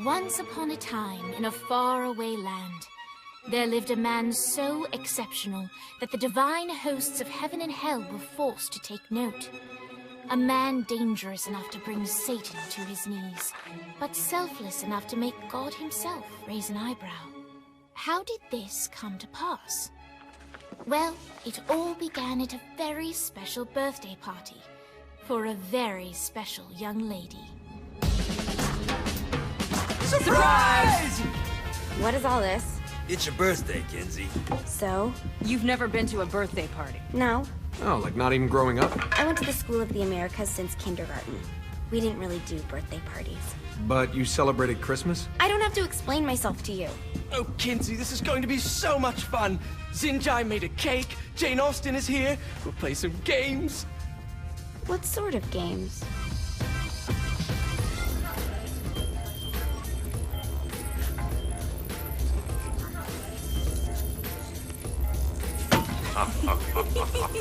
Once upon a time, in a faraway land, there lived a man so exceptional that the divine hosts of heaven and hell were forced to take note. A man dangerous enough to bring Satan to his knees, but selfless enough to make God himself raise an eyebrow. How did this come to pass? Well, it all began at a very special birthday party for a very special young lady. Surprise! What is all this? It's your birthday, Kinsey. So? You've never been to a birthday party? No. Oh, like not even growing up? I went to the School of the Americas since kindergarten. We didn't really do birthday parties. But you celebrated Christmas? I don't have to explain myself to you. Oh, Kinsey, this is going to be so much fun. Xinjai made a cake, Jane Austen is here, we'll play some games. What sort of games?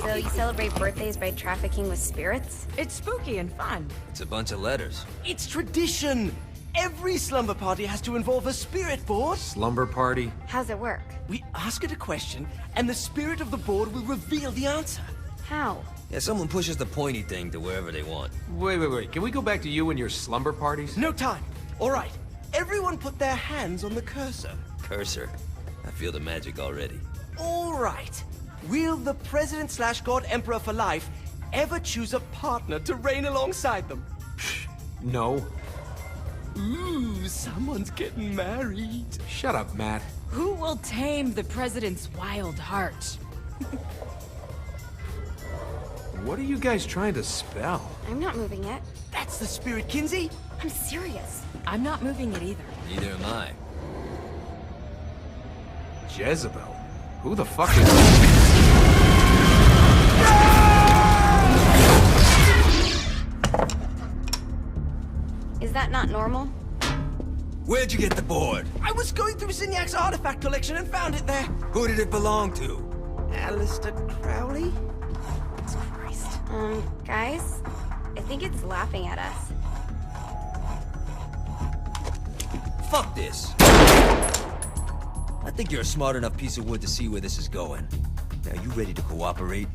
So you celebrate birthdays by trafficking with spirits? It's spooky and fun. It's a bunch of letters. It's tradition. Every slumber party has to involve a spirit board. Slumber party? How's it work? We ask it a question, and the spirit of the board will reveal the answer. How? Yeah, someone pushes the pointy thing to wherever they want. Wait. Can we go back to you and your slumber parties? No time. All right. Everyone put their hands on the cursor. Cursor. I feel the magic already. All right. Will the President/God Emperor for life ever choose a partner to reign alongside them? No. Ooh, someone's getting married. Shut up, Matt. Who will tame the president's wild heart? What are you guys trying to spell? I'm not moving it. That's the spirit, Kinsey. I'm serious. I'm not moving it either. Neither am I. Jezebel? Who the fuck is... Is that not normal? Where'd you get the board? I was going through Signac's artifact collection and found it there. Who did it belong to? Alistair Crowley? Christ. Guys? I think it's laughing at us. Fuck this. I think you're a smart enough piece of wood to see where this is going. Now, you ready to cooperate?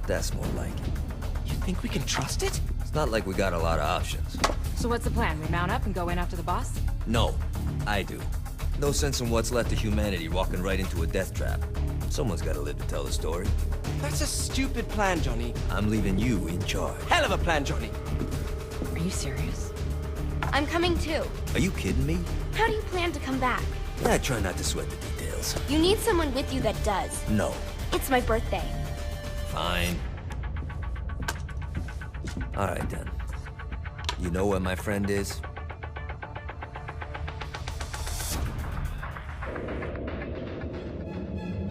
That's more like it. You think we can trust it? It's not like we got a lot of options. So what's the plan? We mount up and go in after the boss? No, I do. No sense in what's left of humanity walking right into a death trap. Someone's gotta live to tell the story. That's a stupid plan, Johnny. I'm leaving you in charge. Hell of a plan, Johnny. Are you serious? I'm coming too. Are you kidding me? How do you plan to come back? I try not to sweat the details. You need someone with you that does. No. It's my birthday. Fine. Alright then. You know where my friend is?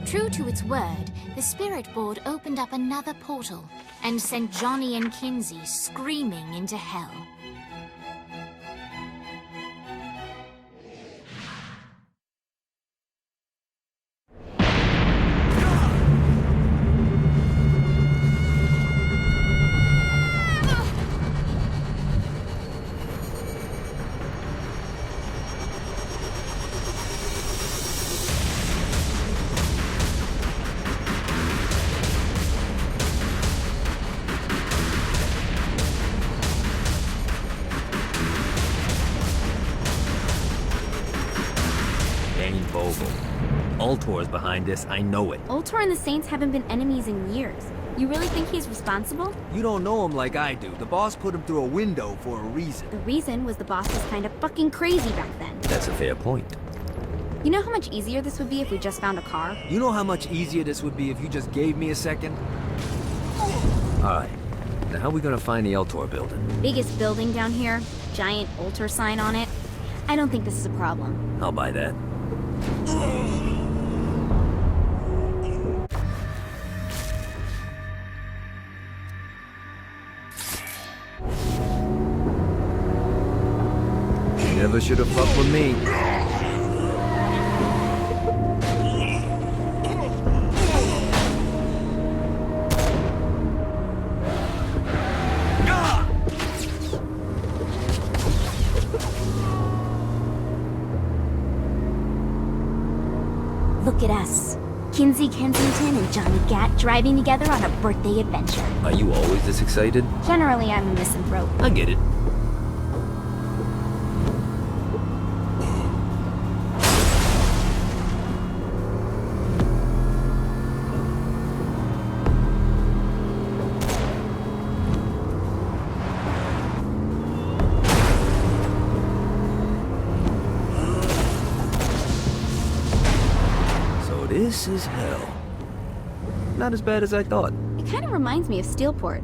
True to its word, the spirit board opened up another portal and sent Johnny and Kinsey screaming into hell. Vogel. Ultor's behind this, I know it. Ultor and the Saints haven't been enemies in years. You really think he's responsible? You don't know him like I do. The boss put him through a window for a reason. The reason was the boss was kind of fucking crazy back then. That's a fair point. You know how much easier this would be if we just found a car? You know how much easier this would be if you just gave me a second? Alright. Now how are we gonna find the Ultor building? Biggest building down here, giant Ultor sign on it. I don't think this is a problem. I'll buy that. Never should have fucked with me. Look at us. Kinsey Kensington and Johnny Gat driving together on a birthday adventure. Are you always this excited? Generally, I'm a misanthrope. I get it. This is hell. Not as bad as I thought. It kind of reminds me of Steelport.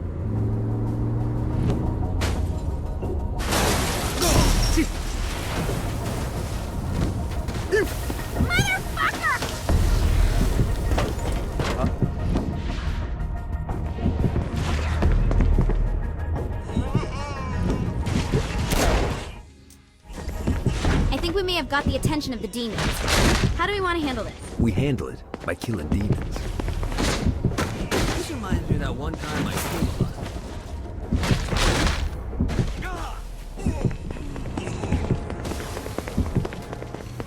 I think we may have got the attention of the demons. How do we want to handle this? We handle it by killing demons. This reminds me of that one time I killed a lot.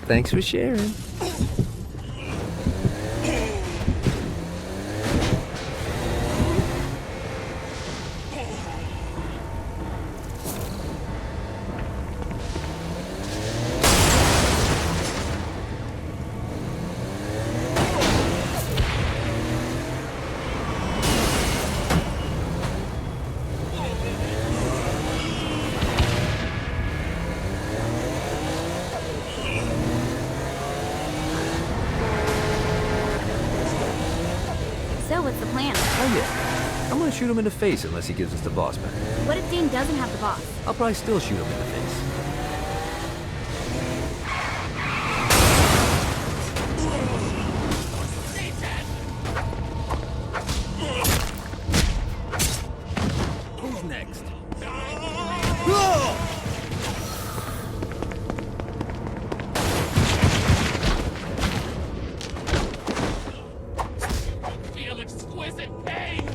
Thanks for sharing. So, what's the plan? Oh yeah. I'm gonna shoot him in the face unless he gives us the boss back. What if Dane doesn't have the boss? I'll probably still shoot him in the face. Who's next? Feel exquisite pain!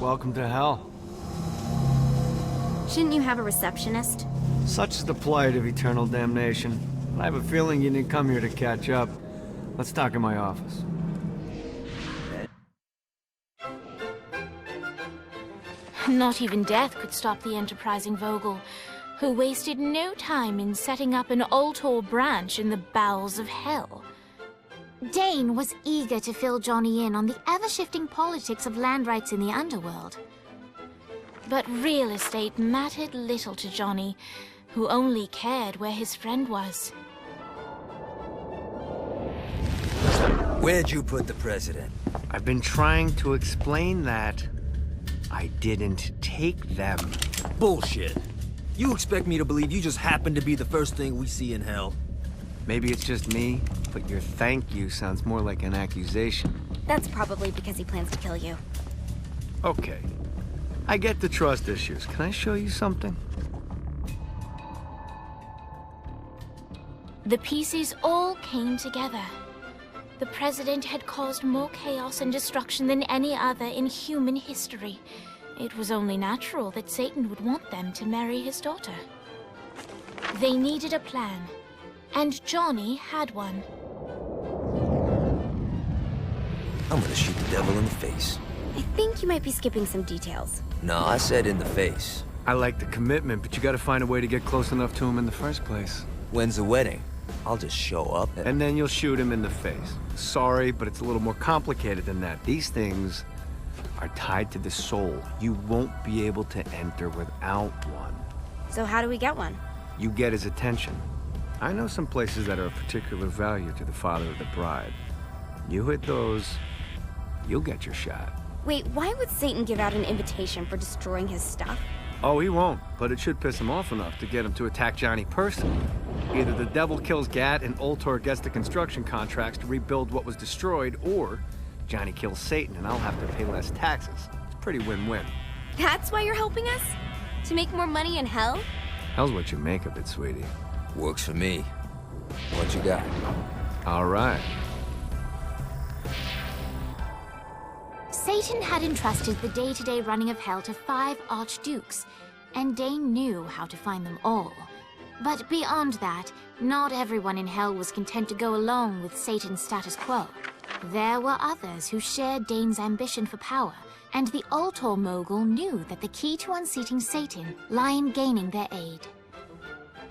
Welcome to hell. Shouldn't you have a receptionist? Such is the plight of eternal damnation. I have a feeling you didn't come here to catch up. Let's talk in my office. Not even death could stop the enterprising Vogel, who wasted no time in setting up an Ultor branch in the bowels of hell. Dane was eager to fill Johnny in on the ever-shifting politics of land rights in the underworld. But real estate mattered little to Johnny, who only cared where his friend was. Where'd you put the president? I've been trying to explain that. I didn't take them. Bullshit. You expect me to believe you just happened to be the first thing we see in hell? Maybe it's just me, but your thank you sounds more like an accusation. That's probably because he plans to kill you. Okay. I get the trust issues. Can I show you something? The pieces all came together. The president had caused more chaos and destruction than any other in human history. It was only natural that Satan would want them to marry his daughter. They needed a plan, and Johnny had one. I'm gonna shoot the devil in the face. I think you might be skipping some details. No, I said in the face. I like the commitment, but you gotta find a way to get close enough to him in the first place. When's the wedding? I'll just show up And then you'll shoot him in the face. Sorry, but it's a little more complicated than that. These things are tied to the soul. You won't be able to enter without one. So how do we get one? You get his attention. I know some places that are of particular value to the father of the bride. You hit those, you'll get your shot. Wait, why would Satan give out an invitation for destroying his stuff? Oh, he won't, but it should piss him off enough to get him to attack Johnny personally. Either the devil kills Gat and Ultor gets the construction contracts to rebuild what was destroyed, or Johnny kills Satan and I'll have to pay less taxes. It's pretty win-win. That's why you're helping us? To make more money in hell? Hell's what you make of it, sweetie. Works for me. What you got? All right. Satan had entrusted the day-to-day running of Hell to 5 archdukes, and Dane knew how to find them all. But beyond that, not everyone in Hell was content to go along with Satan's status quo. There were others who shared Dane's ambition for power, and the Ultor Mogul knew that the key to unseating Satan lay in gaining their aid.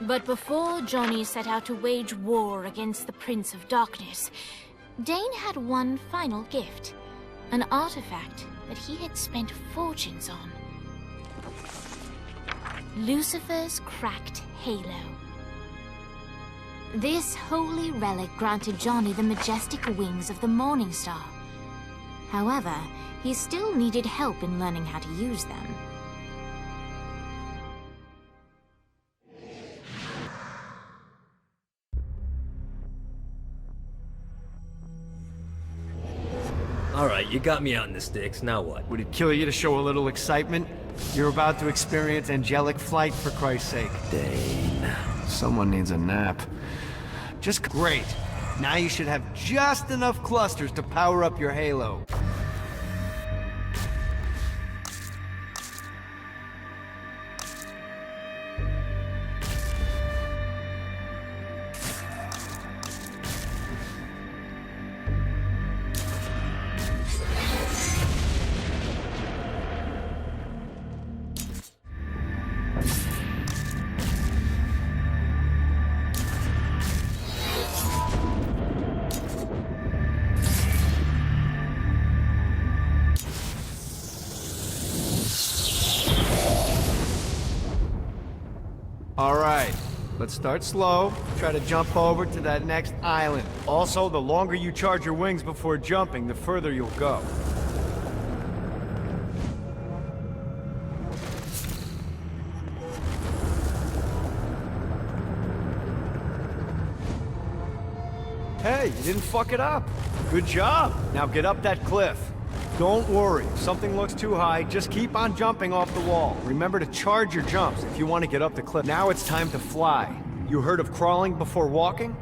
But before Johnny set out to wage war against the Prince of Darkness, Dane had one final gift, an artifact that he had spent fortunes on. Lucifer's cracked halo. This holy relic granted Johnny the majestic wings of the Morning Star. However, he still needed help in learning how to use them. Alright, you got me out in the sticks, now what? Would it kill you to show a little excitement? You're about to experience angelic flight, for Christ's sake. Dane. Someone needs a nap. Just great. Now you should have just enough clusters to power up your halo. All right, let's start slow. Try to jump over to that next island. Also, the longer you charge your wings before jumping, the further you'll go. Hey, you didn't fuck it up. Good job. Now get up that cliff. Don't worry, if something looks too high, just keep on jumping off the wall. Remember to charge your jumps if you want to get up the cliff. Now it's time to fly. You heard of crawling before walking?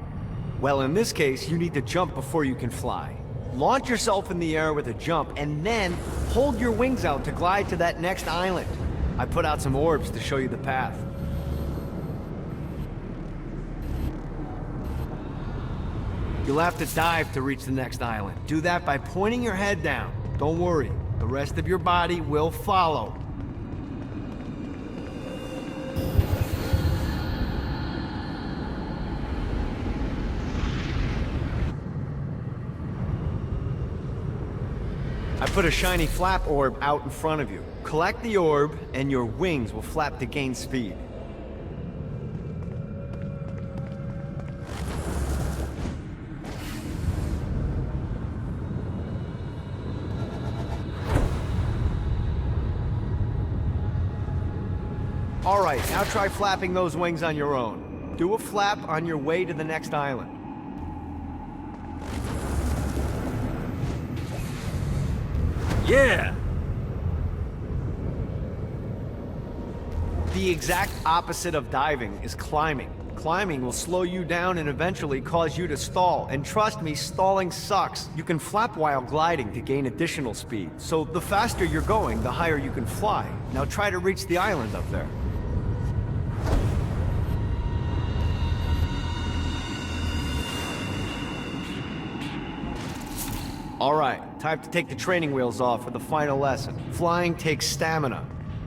Well, in this case, you need to jump before you can fly. Launch yourself in the air with a jump, and then hold your wings out to glide to that next island. I put out some orbs to show you the path. You'll have to dive to reach the next island. Do that by pointing your head down. Don't worry, the rest of your body will follow. I put a shiny flap orb out in front of you. Collect the orb, and your wings will flap to gain speed. All right, now try flapping those wings on your own. Do a flap on your way to the next island. Yeah! The exact opposite of diving is climbing. Climbing will slow you down and eventually cause you to stall. And trust me, stalling sucks. You can flap while gliding to gain additional speed. So the faster you're going, the higher you can fly. Now try to reach the island up there. All right, time to take the training wheels off for the final lesson. Flying takes stamina.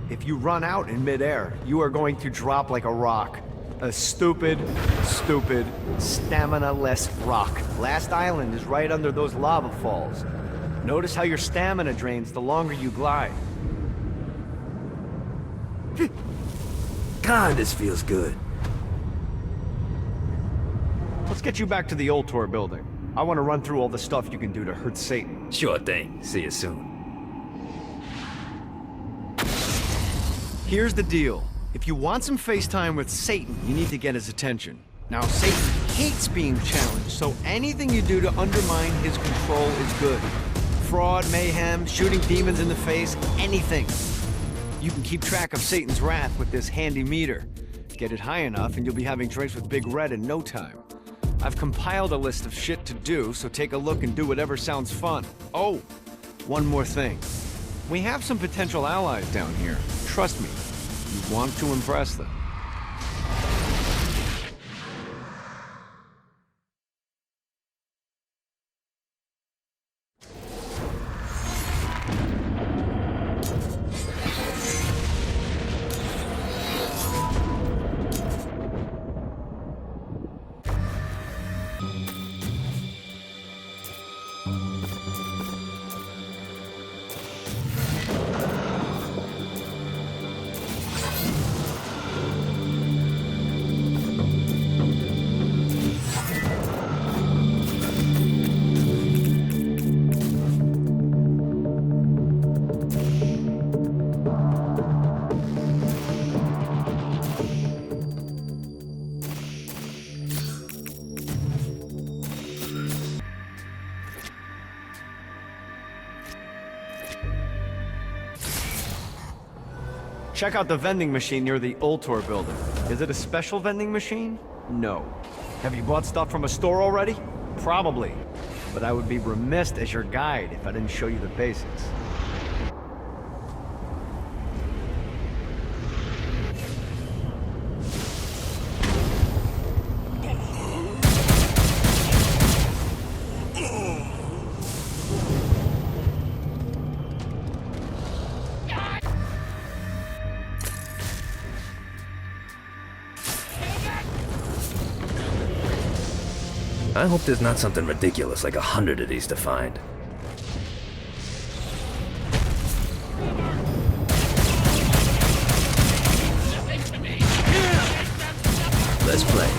If you run out in midair, you are going to drop like a rock. A stupid, stamina-less rock. Last island is right under those lava falls. Notice how your stamina drains the longer you glide. God, this feels good. Let's get you back to the Ultor building. I want to run through all the stuff you can do to hurt Satan. Sure thing. See you soon. Here's the deal. If you want some face time with Satan, you need to get his attention. Now, Satan hates being challenged, so anything you do to undermine his control is good. Fraud, mayhem, shooting demons in the face, anything. You can keep track of Satan's wrath with this handy meter. get it high enough, and you'll be having drinks with Big Red in no time. I've compiled a list of shit to do, so take a look and do whatever sounds fun. Oh, one more thing. We have some potential allies down here. Trust me, you want to impress them. Check out the vending machine near the Ultor building. Is it a special vending machine? No. Have you bought stuff from a store already? Probably. But I would be remiss as your guide if I didn't show you the basics. I hope there's not something ridiculous like 100 of these to find. Let's play.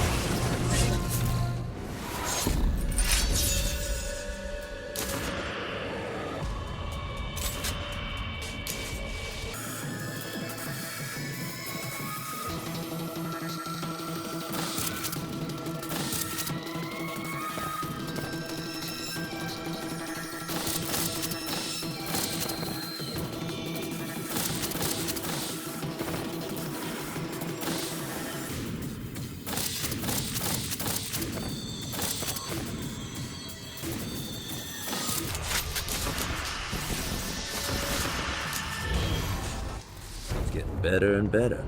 Getting better and better.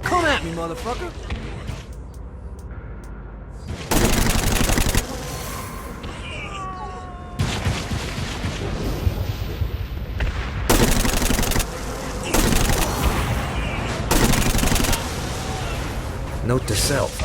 Come at me, motherfucker! Note to self.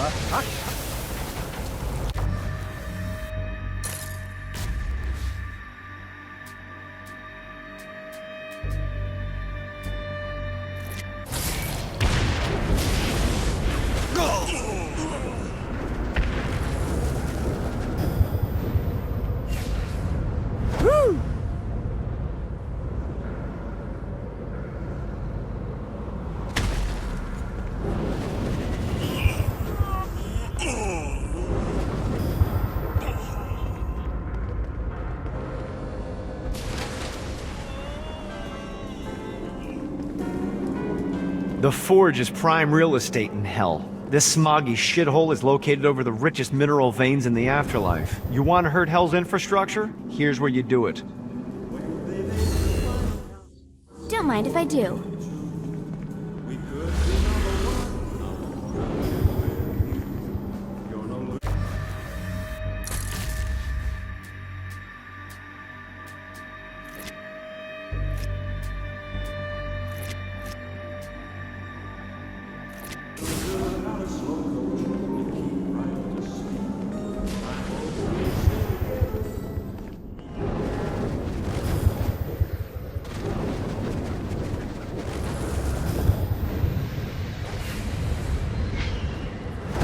The Forge is prime real estate in hell. This smoggy shithole is located over the richest mineral veins in the afterlife. You want to hurt Hell's infrastructure? Here's where you do it. Don't mind if I do.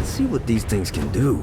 See what these things can do.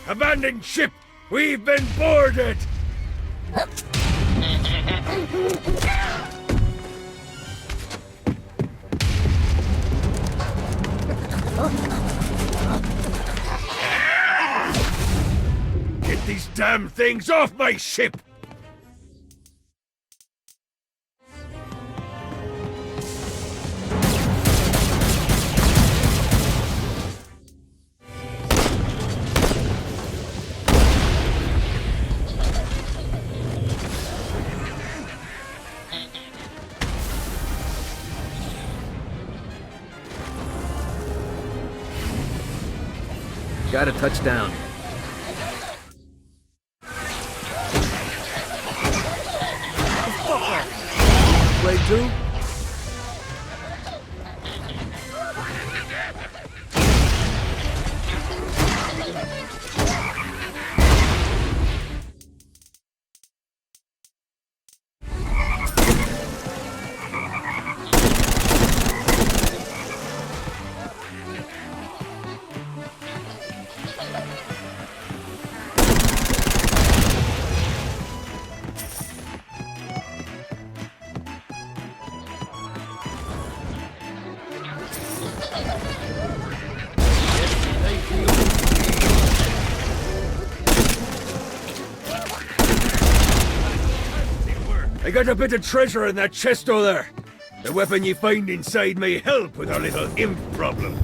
Abandoned ship! We've been boarded! Get these damn things off my ship! Gotta touch down. Play two? I got a bit of treasure in that chest over there. The weapon you find inside may help with our little imp problem.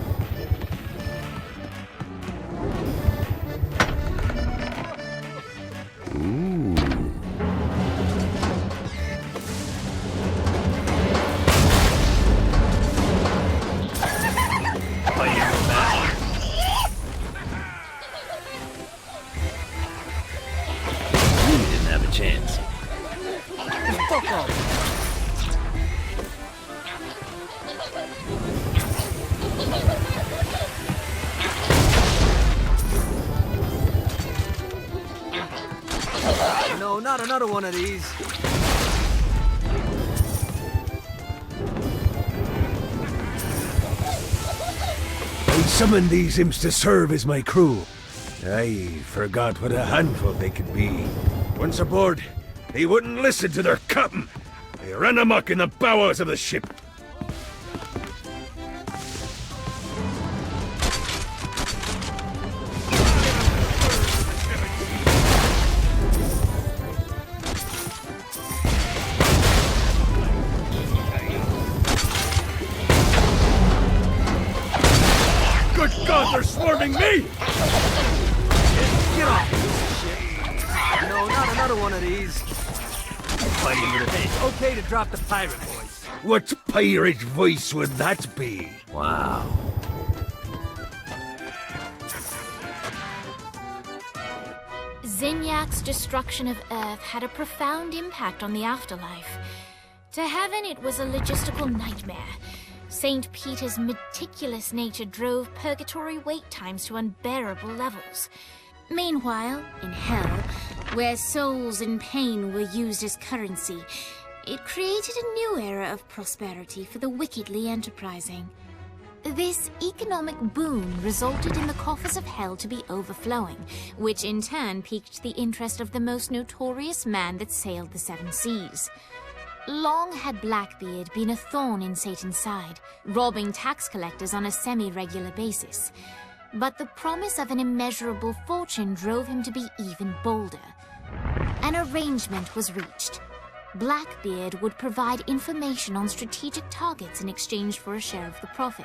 You didn't have a chance. No, not another one of these. I summoned these imps to serve as my crew. I forgot what a handful they could be. Once aboard, they wouldn't listen to their captain. They ran amok in the bowels of the ship. Good God, they're swarming me! Get off! No, not another one of these. Fighting with a Hey, okay to drop the pirate voice. What pirate voice would that be? Wow. Zinyak's destruction of Earth had a profound impact on the afterlife. To heaven, it was a logistical nightmare. St. Peter's meticulous nature drove purgatory wait times to unbearable levels. Meanwhile, in hell, where souls in pain were used as currency, it created a new era of prosperity for the wickedly enterprising. This economic boom resulted in the coffers of hell to be overflowing, which in turn piqued the interest of the most notorious man that sailed the seven seas. Long had Blackbeard been a thorn in Satan's side, robbing tax collectors on a semi-regular basis. But the promise of an immeasurable fortune drove him to be even bolder. An arrangement was reached. Blackbeard would provide information on strategic targets in exchange for a share of the profit.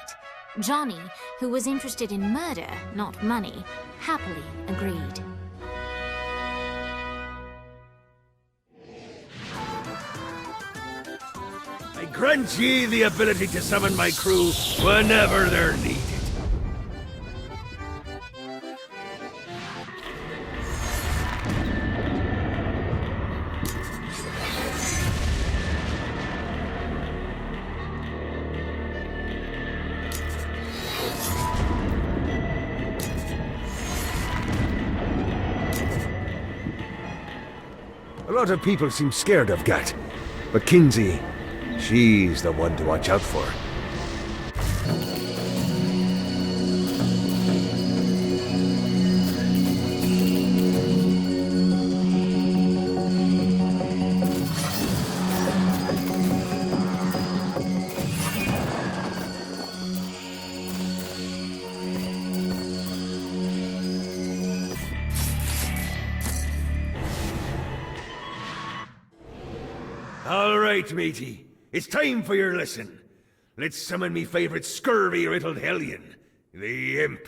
Johnny, who was interested in murder, not money, happily agreed. I grant ye the ability to summon my crew whenever they're needed. A lot of people seem scared of Gat, but Kinsey, she's the one to watch out for. right, matey. It's time for your lesson. Let's summon me favorite scurvy-riddled hellion, the Imp.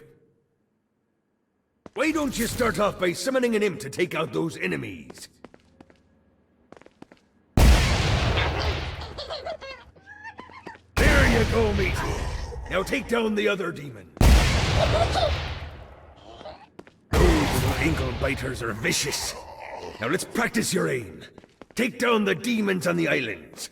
Why don't you start off by summoning an imp to take out those enemies? There you go, matey. Now take down the other demon. Those little ankle biters are vicious. Now let's practice your aim. Take down the demons on the islands.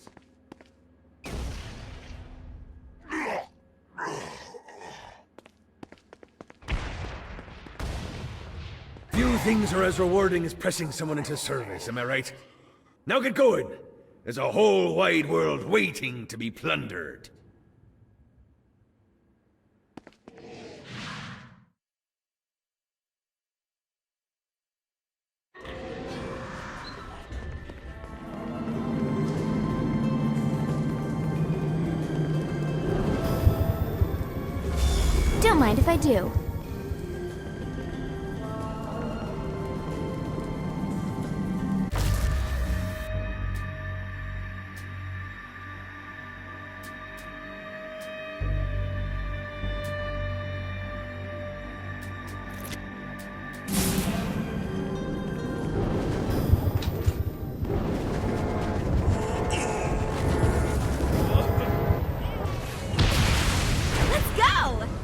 Few things are as rewarding as pressing someone into service, am I right? Now get going! There's a whole wide world waiting to be plundered. Don't mind if I do.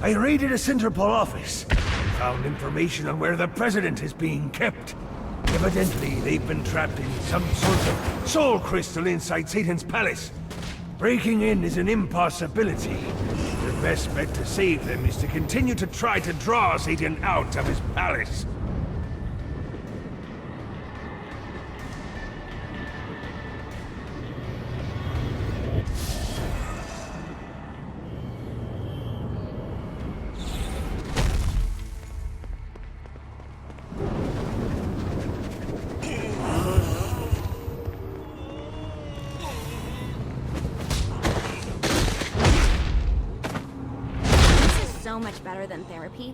I raided a Centerpol office and found information on where the president is being kept. Evidently, they've been trapped in some sort of soul crystal inside Satan's palace. Breaking in is an impossibility. The best bet to save them is to continue to try to draw Satan out of his palace. So much better than therapy.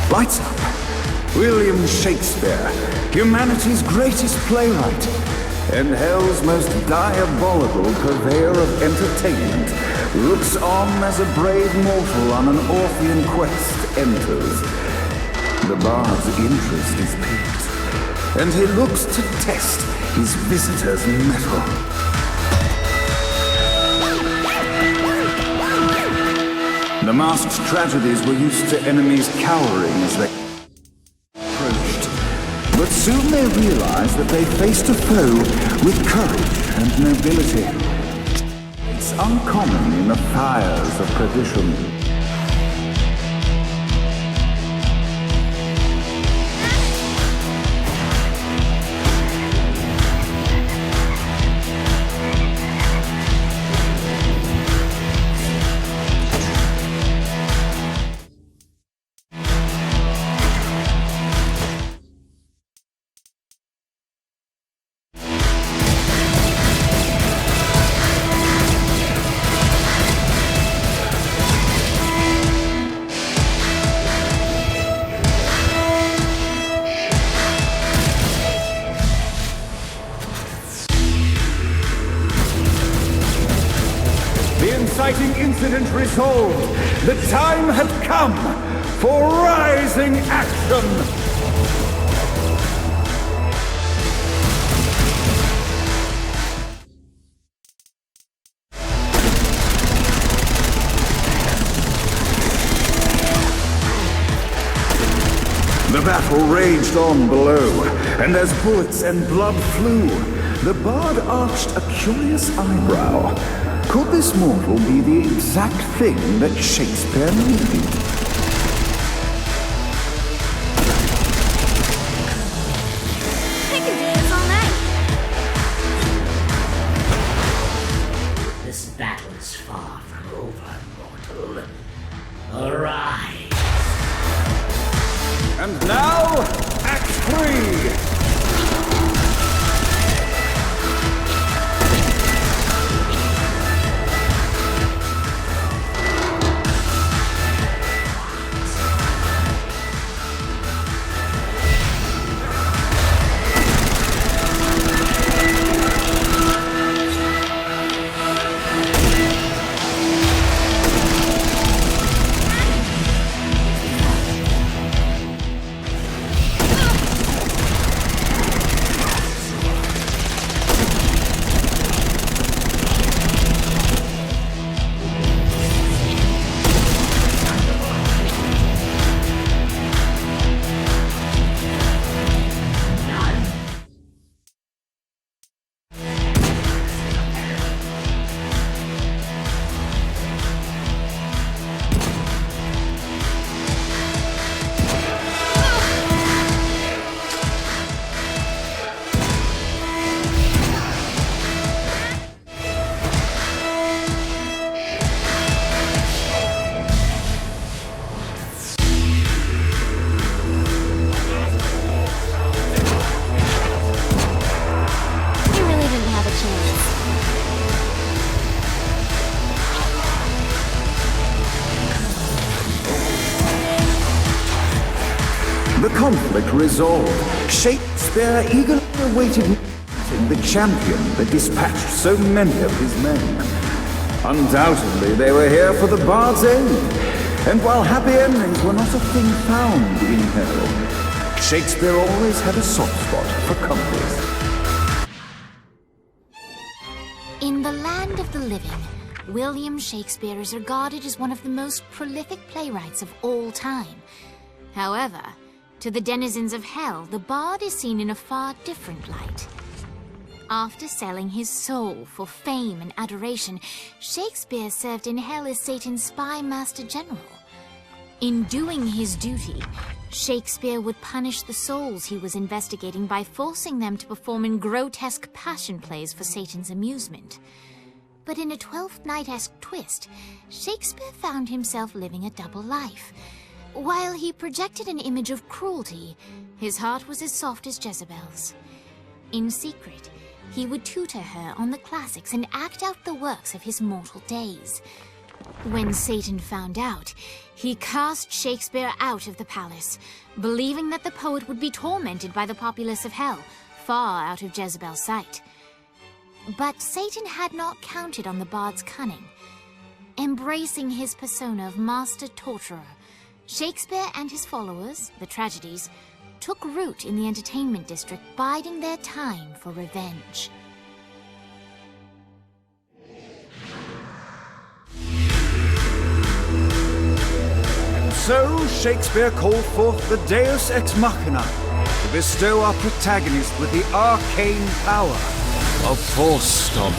Lights up. William Shakespeare, humanity's greatest playwright, and hell's most diabolical purveyor of entertainment, looks on as a brave mortal on an Orphean quest enters. The bard's interest is piqued, and he looks to test his visitor's mettle. The masked tragedies were used to enemies cowering as they approached. But soon they realized that they faced a foe with courage and nobility. It's uncommon in the fires of perdition. Inciting incident resolved. The time had come for rising action. The battle raged on below, and as bullets and blood flew, the bard arched a curious eyebrow. Could this mortal be the exact thing that Shakespeare needed? I can do this all night. This battle is far from over, mortal. Arise. And now, conflict resolved, Shakespeare eagerly awaited the champion that dispatched so many of his men. Undoubtedly, they were here for the Bard's aid, and while happy endings were not a thing found in hell, Shakespeare always had a soft spot for comedies. In the land of the living, William Shakespeare is regarded as one of the most prolific playwrights of all time. However, to the denizens of hell, the bard is seen in a far different light. After selling his soul for fame and adoration, Shakespeare served in hell as Satan's spy master general. In doing his duty, Shakespeare would punish the souls he was investigating by forcing them to perform in grotesque passion plays for Satan's amusement. But in a Twelfth Night-esque twist, Shakespeare found himself living a double life. While he projected an image of cruelty, his heart was as soft as Jezebel's. In secret, he would tutor her on the classics and act out the works of his mortal days. When Satan found out, he cast Shakespeare out of the palace, believing that the poet would be tormented by the populace of hell, far out of Jezebel's sight. But Satan had not counted on the bard's cunning. Embracing his persona of master torturer, Shakespeare and his followers, the tragedies, took root in the entertainment district, biding their time for revenge. And so Shakespeare called forth the Deus Ex Machina to bestow our protagonist with the arcane power of Force Stomp.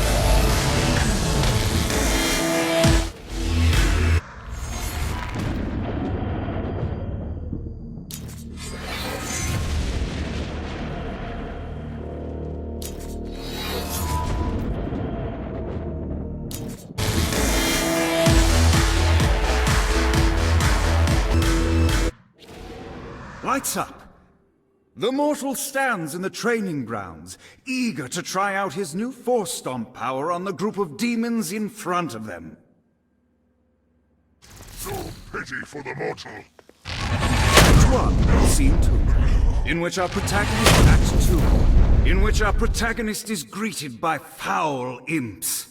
Lights up! The mortal stands in the training grounds, eager to try out his new Force Stomp power on the group of demons in front of them. No pity for the mortal. Act 1, Scene 2, in which our protagonist Act 2, in which our protagonist is greeted by foul imps.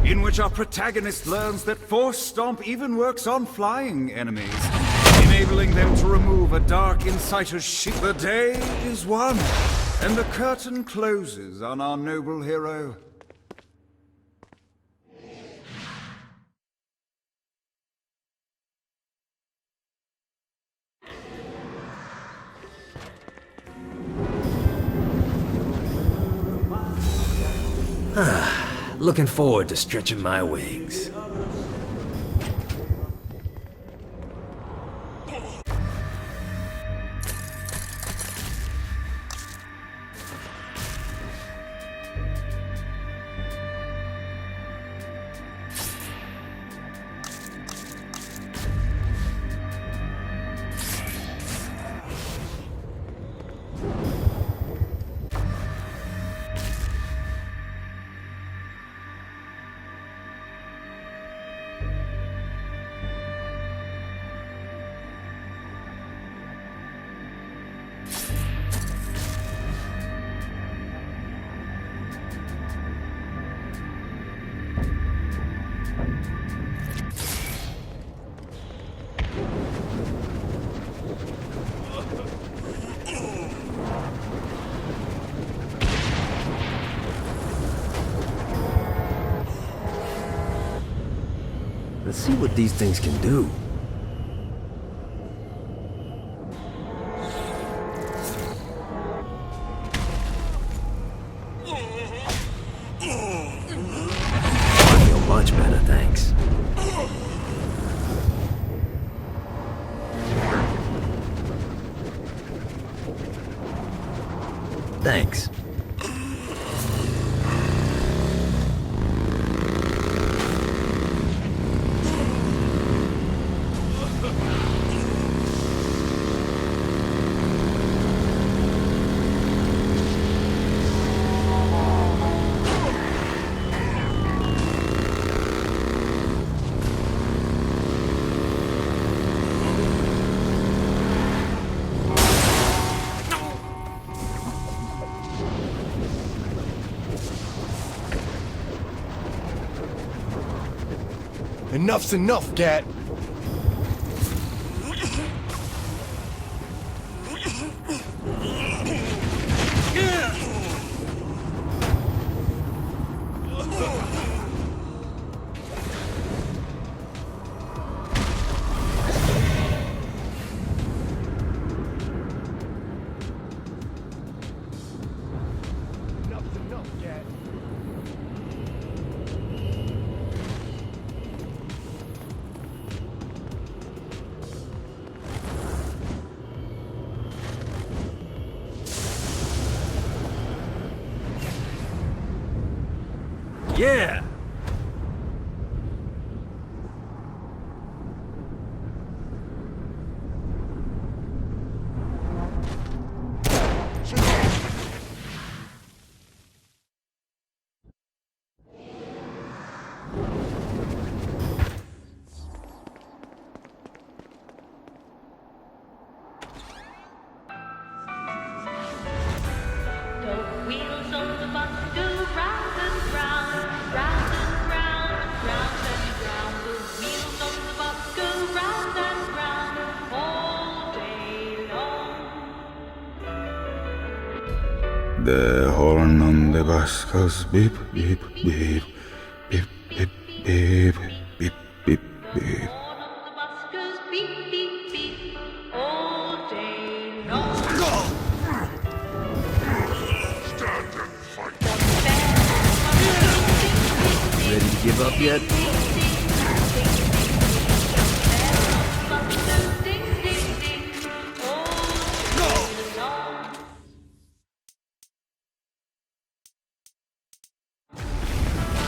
In which our protagonist learns that Force Stomp even works on flying enemies, enabling them to remove a dark inciter's shield. The day is won, and the curtain closes on our noble hero. Looking forward to stretching my wings. Let's see what these things can do. I feel much better, thanks. Thanks. Enough's enough, Gat. Yeah! The horn on the bus goes beep, beep, beep, beep, beep, beep, beep, beep, beep. Ready to give up yet?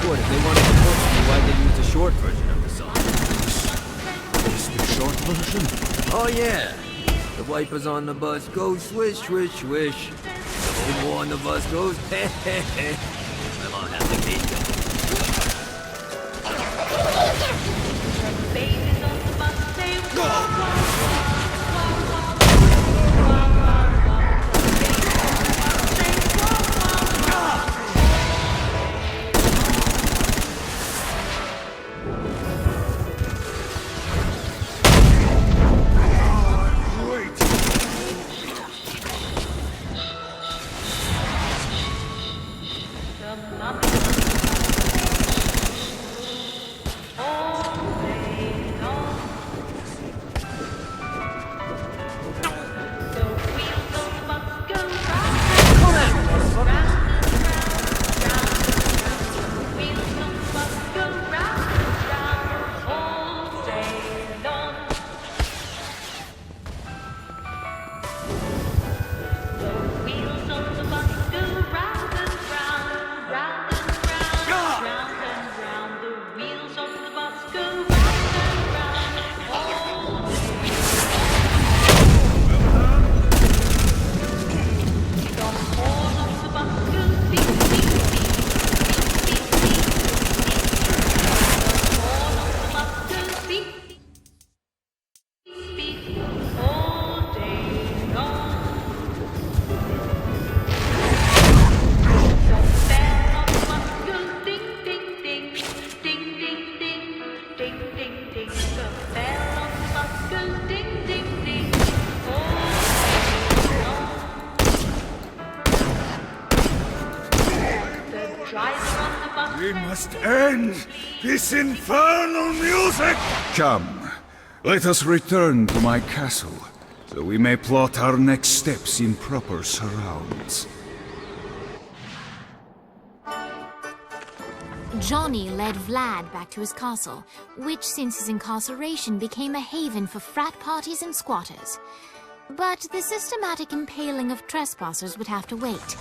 What, if they wanted to push me, why'd they use the short version of the song? Is the short version? Oh yeah! The wipers on the bus go swish, swish, swish. The logo on the bus goes heh, heh, heh. Come on, have the beat go. We must end this infernal music! Come, let us return to my castle, so we may plot our next steps in proper surrounds. Johnny led Vlad back to his castle, which since his incarceration became a haven for frat parties and squatters. But the systematic impaling of trespassers would have to wait.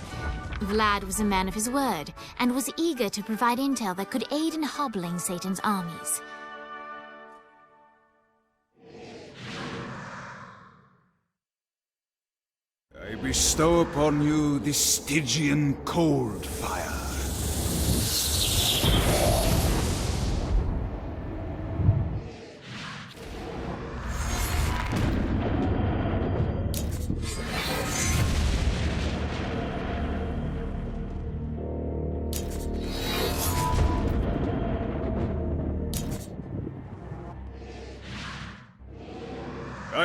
Vlad was a man of his word, and was eager to provide intel that could aid in hobbling Satan's armies. I bestow upon you the Stygian cold fire.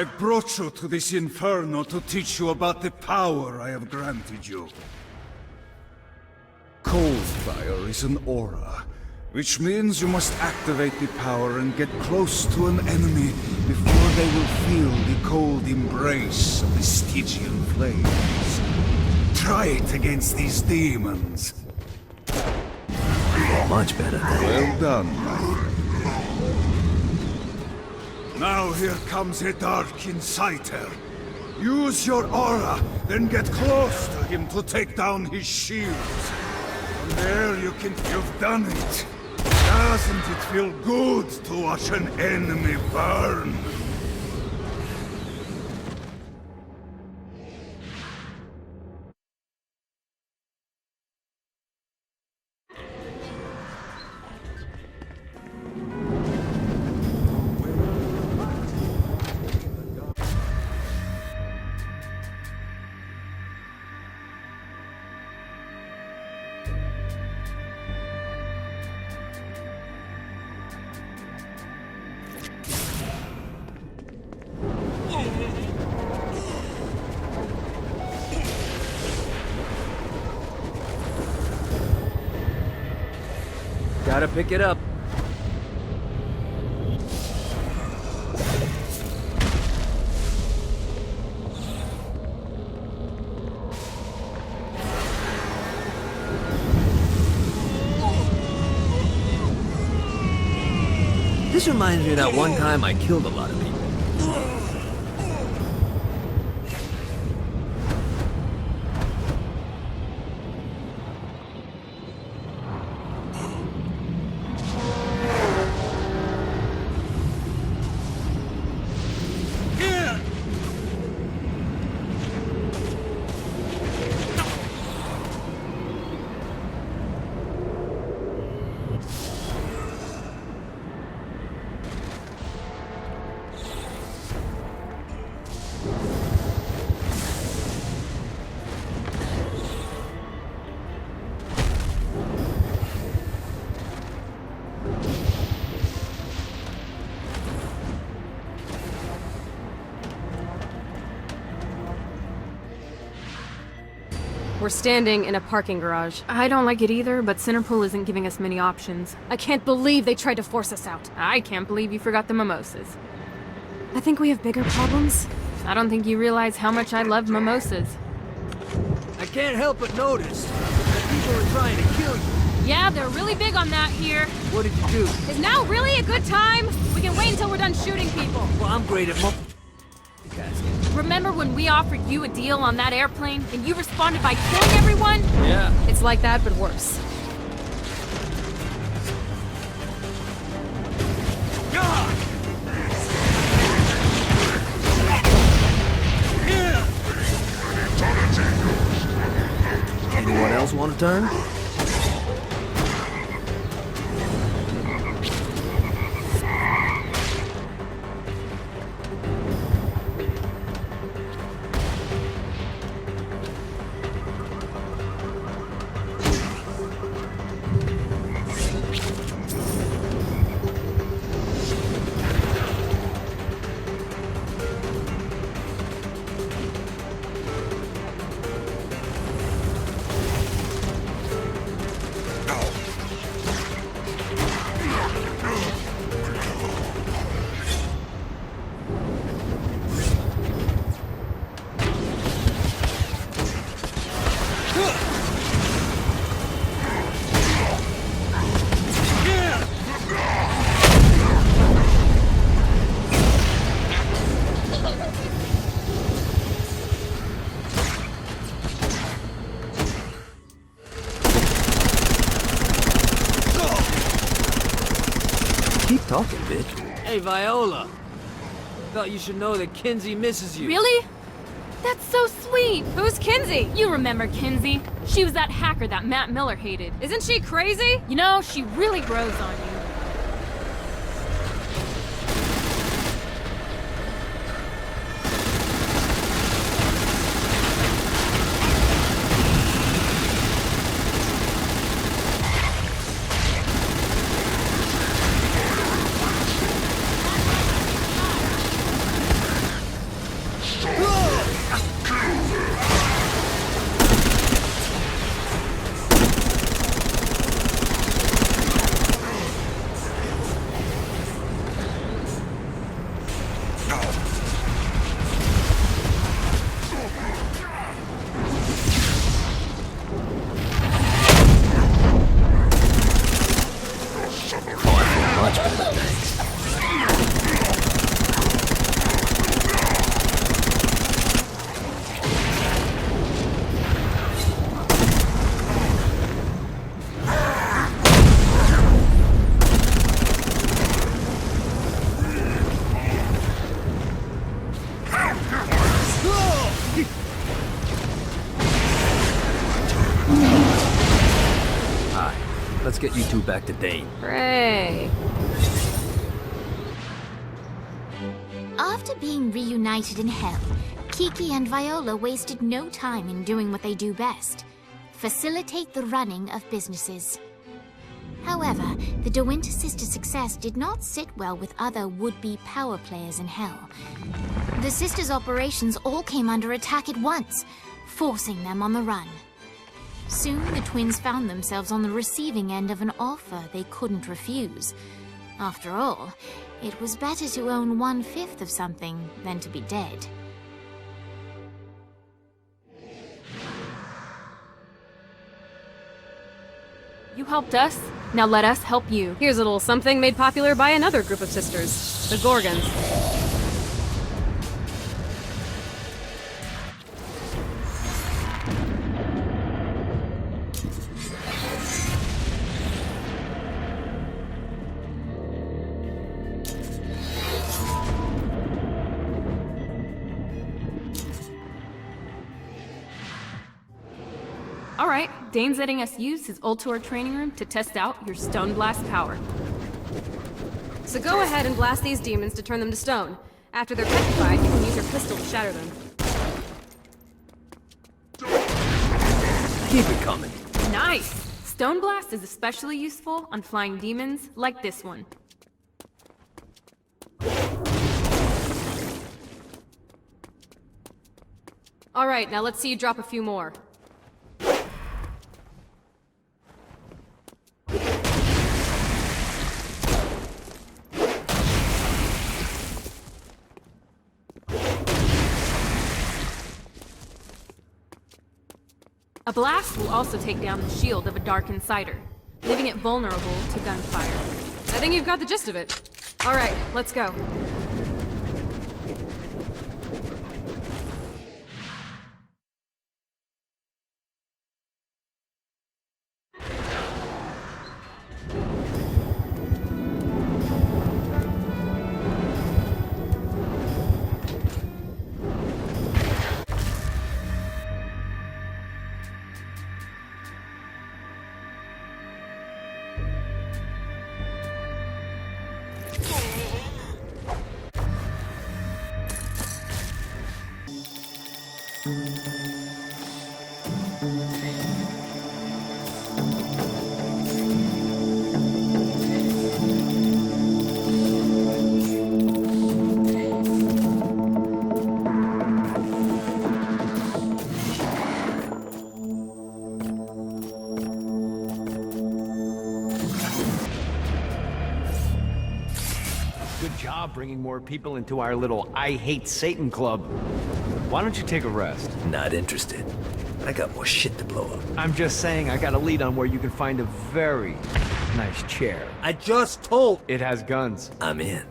I've brought you to this inferno to teach you about the power I have granted you. Cold fire is an aura, which means you must activate the power and get close to an enemy before they will feel the cold embrace of the Stygian flames. Try it against these demons. Much better than... Well done, my friend. Now here comes a dark inciter. Use your aura, then get close to him to take down his shields. From there you can... You've done it. Doesn't it feel good to watch an enemy burn? Gotta pick it up. This reminds me of that one time I killed a lot of people. We're standing in a parking garage. I don't like it either, but Centerpool isn't giving us many options. I can't believe they tried to force us out. I can't believe you forgot the mimosas. I think we have bigger problems. I don't think you realize how much I love mimosas. I can't help but notice that people are trying to kill you. Yeah, they're really big on that here. What did you do? Is now really a good time? We can wait until we're done shooting people. Well, I'm great at Remember when we offered you a deal on that airplane, and you responded by killing everyone? Yeah. It's like that, but worse. Anyone else want to turn? Keep talking, bitch. Hey, Viola. Thought you should know that Kinsey misses you. Really? That's so sweet. Who's Kinsey? You remember Kinsey. She was that hacker that Matt Miller hated. Isn't she crazy? You know, she really grows on you. Let's get you two back to Dane. Hooray. After being reunited in Hell, Kiki and Viola wasted no time in doing what they do best: facilitate the running of businesses. However, the De Winter sisters' success did not sit well with other would-be power players in Hell. The sisters' operations all came under attack at once, forcing them on the run. Soon, the twins found themselves on the receiving end of an offer they couldn't refuse. After all, it was better to own 1/5 of something than to be dead. You helped us, now let us help you. Here's a little something made popular by another group of sisters, the Gorgons. Alright, Dane's letting us use his Ultor training room to test out your Stone Blast power. So go ahead and blast these demons to turn them to stone. After they're petrified, you can use your pistol to shatter them. Keep it coming. Nice! Stone Blast is especially useful on flying demons like this one. Alright, now let's see you drop a few more. A blast will also take down the shield of a Dark Insider, leaving it vulnerable to gunfire. I think you've got the gist of it. Alright, let's go. Good job bringing more people into our little I Hate Satan club. Why don't you take a rest? Not interested. I got more shit to blow up. I'm just saying I got a lead on where you can find a very nice chair. I just told... It has guns. I'm in.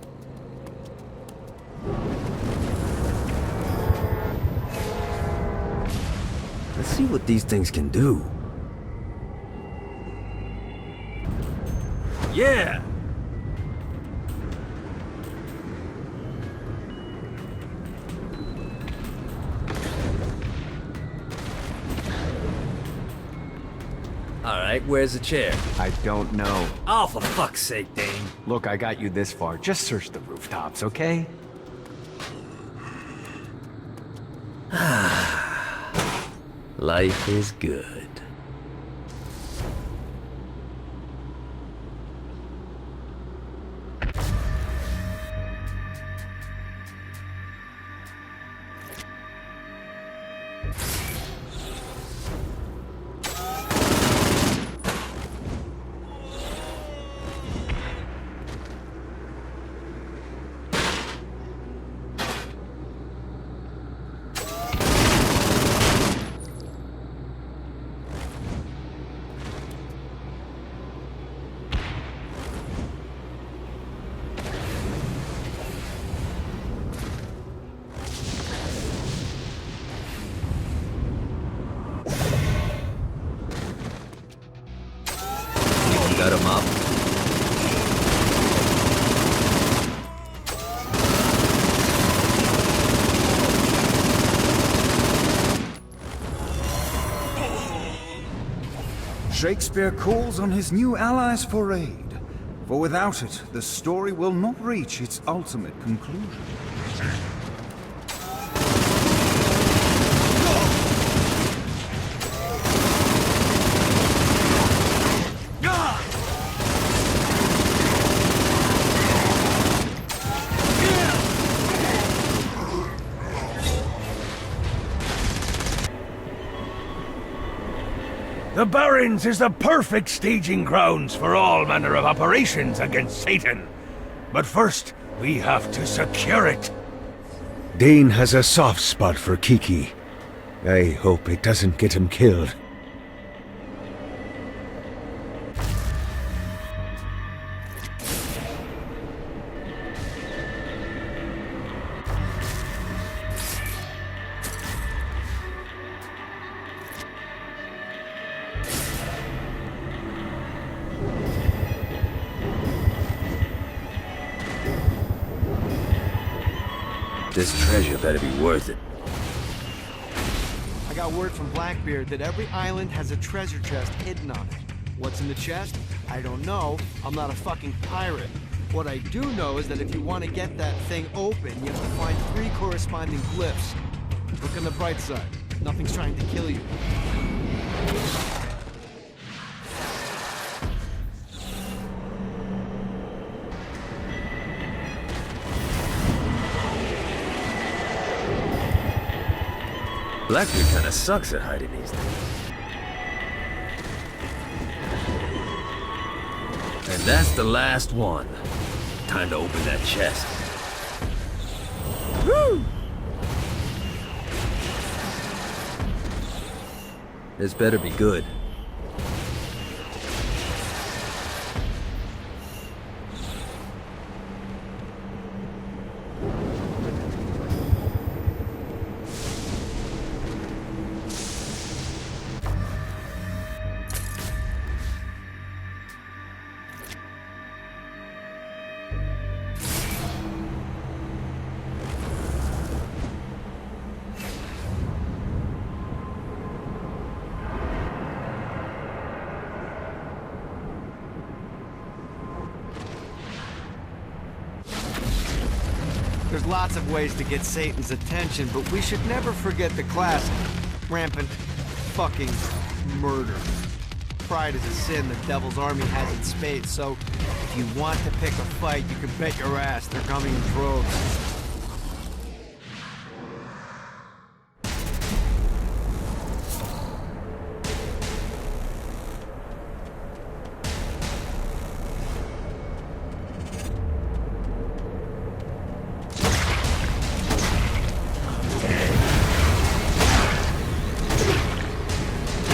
Let's see what these things can do. Yeah! Alright, where's the chair? I don't know. Oh, for fuck's sake, Dane. Look, I got you this far. Just search the rooftops, okay? Life is good. Shakespeare calls on his new allies for aid, for without it, the story will not reach its ultimate conclusion. The barrens is the perfect staging grounds for all manner of operations against Satan. But first, we have to secure it. Dane has a soft spot for Kiki. I hope it doesn't get him killed. This treasure better be worth it. I got word from Blackbeard that every island has a treasure chest hidden on it. What's in the chest? I don't know. I'm not a fucking pirate. What I do know is that if you want to get that thing open, you have to find 3 corresponding glyphs. Look on the bright side. Nothing's trying to kill you. Blackbeard kinda sucks at hiding these things. And that's the last one. Time to open that chest. Woo! This better be good. There's lots of ways to get Satan's attention, but we should never forget the classic. Rampant fucking murder. Pride is a sin the devil's army has in spades, so if you want to pick a fight, you can bet your ass they're coming in droves.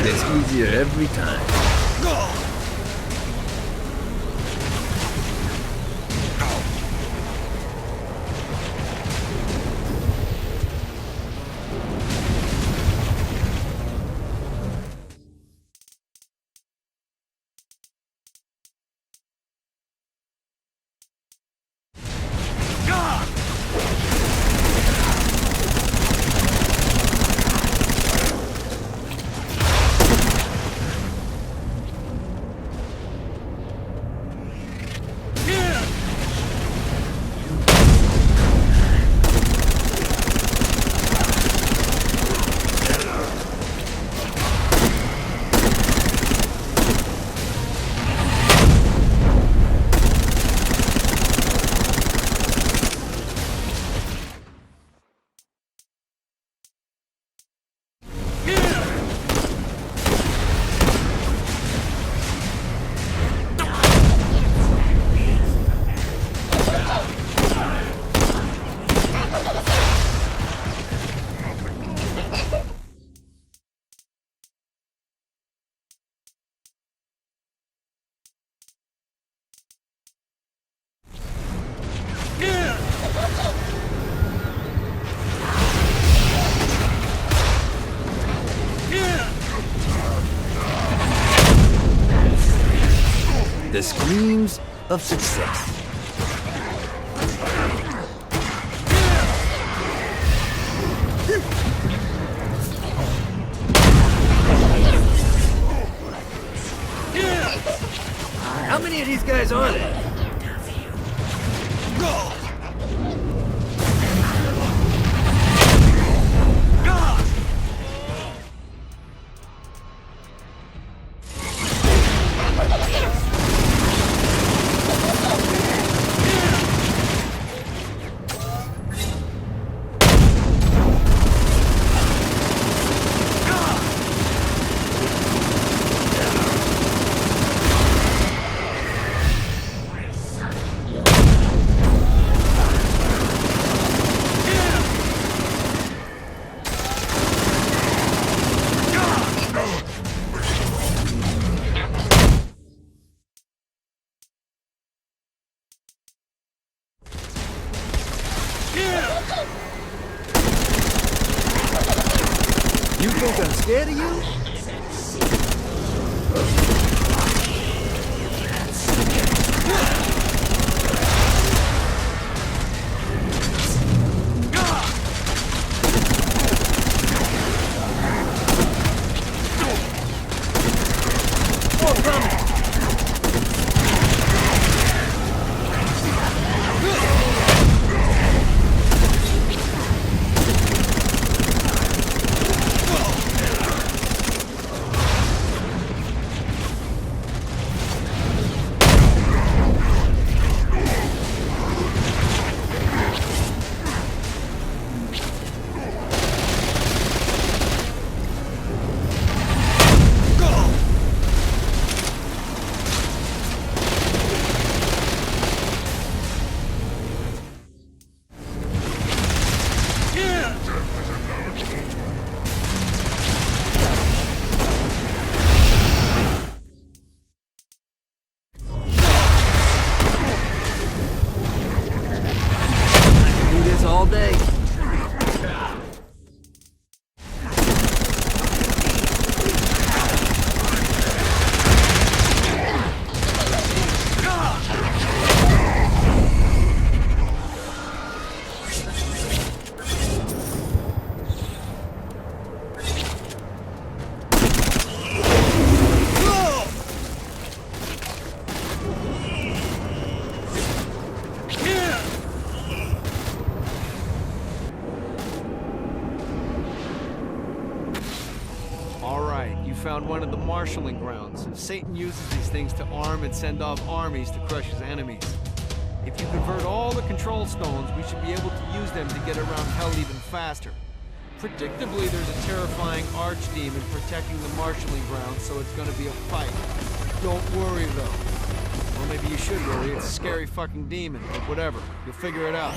It's easier every time. The screams of success. any of these guys on it. You think I'm scared of you? All day. Found one of the marshalling grounds. Satan uses these things to arm and send off armies to crush his enemies. If you convert all the control stones, we should be able to use them to get around hell even faster. Predictably, there's a terrifying archdemon protecting the marshalling grounds, so it's gonna be a fight. Don't worry, though. Well, maybe you should worry. It's a scary fucking demon, but whatever. You'll figure it out.